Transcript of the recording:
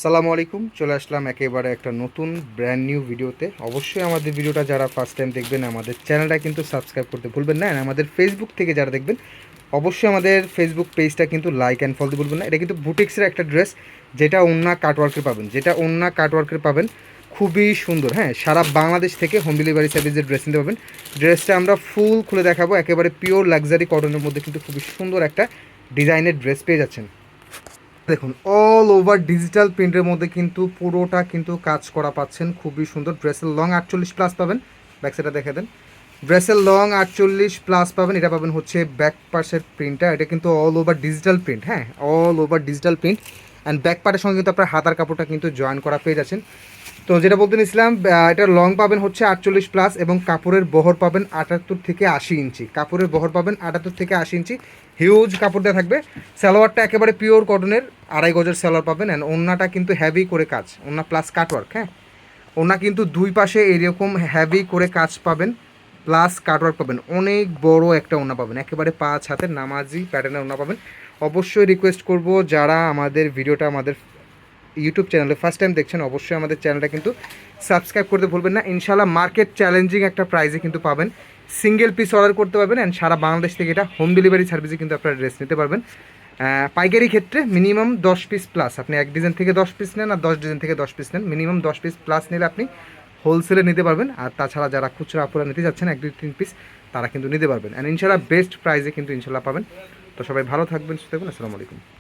সালামু আলাইকুম, চলে আসলাম একেবারে একটা নতুন ব্র্যান্ড নিউ ভিডিওতে। অবশ্যই আমাদের ভিডিওটা যারা ফার্স্ট টাইম দেখবেন আমাদের চ্যানেলটা কিন্তু সাবস্ক্রাইব করতে ভুলবেন না। আর আমাদের ফেসবুক থেকে যারা দেখবেন অবশ্যই আমাদের ফেসবুক পেজটা কিন্তু লাইক অ্যান্ড ফলো দিতে ভুলবেন না। এটা কিন্তু বুটিক্সের একটা ড্রেস, যেটা ওন্না কাটওয়ার্কের পাবেন, খুবই সুন্দর। হ্যাঁ, সারা বাংলাদেশ থেকে হোম ডেলিভারি সার্ভিসের ড্রেস নিতে পারবেন। ড্রেসটা আমরা ফুল খুলে দেখাবো, একেবারে পিওর লাক্সারি কটনের মধ্যে কিন্তু খুবই সুন্দর একটা ডিজাইনের ড্রেস পেয়ে যাচ্ছেন। দেখুন, অল ওভার ডিজিটাল প্রিন্টের মধ্যে কিন্তু পুরোটা কিন্তু কাজ করা পাচ্ছেন, খুবই সুন্দর। ড্রেসের লং 48+ পাবেন, ব্যাক সাইডটা দেখে দেন। ড্রেসের লং 48+ পাবেন, এটা পাবেন হচ্ছে ব্যাক পার্টের প্রিন্টটা। এটা কিন্তু অল ওভার ডিজিটাল প্রিন্ট, হ্যাঁ, all over digital print. And back পার্টের সঙ্গে কিন্তু আপনার হাতার কাপড়টা কিন্তু জয়েন করা পেয়ে যাচ্ছেন। তো যেটা বলতে নিয়েছিলাম, এটার লং পাবেন হচ্ছে 48+ এবং কাপড়ের বহর পাবেন 78 থেকে 80 ইঞ্চি। কাপড়ের বহর পাবেন 78 থেকে 80 ইঞ্চি, হিউজ কাপড় দেওয়া থাকবে। সালোয়ারটা একেবারে পিওর কটনের 2.5 গজের সালোয়ার পাবেন। অ্যান্ড ওড়নাটা কিন্তু হ্যাভি করে কাজ, ওড়না প্লাস কাটওয়ার্ক। হ্যাঁ, ওড়না কিন্তু দুই পাশে এরকম হ্যাভি করে কাজ পাবেন, প্লাস কাটওয়ার্ক পাবেন। অনেক বড় একটা ওড়না পাবেন, একেবারে 5 হাতের নামাজি প্যাটার্নের ওড়না পাবেন। অবশ্যই রিকোয়েস্ট করব, যারা আমাদের ভিডিওটা আমাদের ইউটিউব চ্যানেলে ফার্স্ট টাইম দেখছেন, অবশ্যই আমাদের চ্যানেলটা কিন্তু সাবস্ক্রাইব করতে ভুলবেন না। ইনশাআল্লাহ মার্কেট চ্যালেঞ্জিং একটা প্রাইসে কিন্তু পাবেন। সিঙ্গেল পিস অর্ডার করতে পারবেন, অ্যান্ড সারা বাংলাদেশ থেকে এটা হোম ডেলিভারি সার্ভিসে কিন্তু আপনারা ড্রেস নিতে পারবেন। পাইকারি ক্ষেত্রে মিনিমাম 10 পিস প্লাস, আপনি এক ডিজাইন থেকে 10 পিস নেন আর 10 ডিজাইন থেকে 10 পিস নেন, মিনিমাম 10 পিস প্লাস নিলে আপনি হোলসেলে নিতে পারবেন। আর তাছাড়া যারা খুচরা আপুরা নিতে যাচ্ছেন 1, 2, 3 পিস, তারা কিন্তু নিতে পারবেন। অ্যান্ড ইনশাআল্লাহ বেস্ট প্রাইসে কিন্তু ইনশাআল্লাহ পাবেন। তো সবাই ভালো থাকবেন, সুস্থ থাকবেন। আসসালামু আলাইকুম।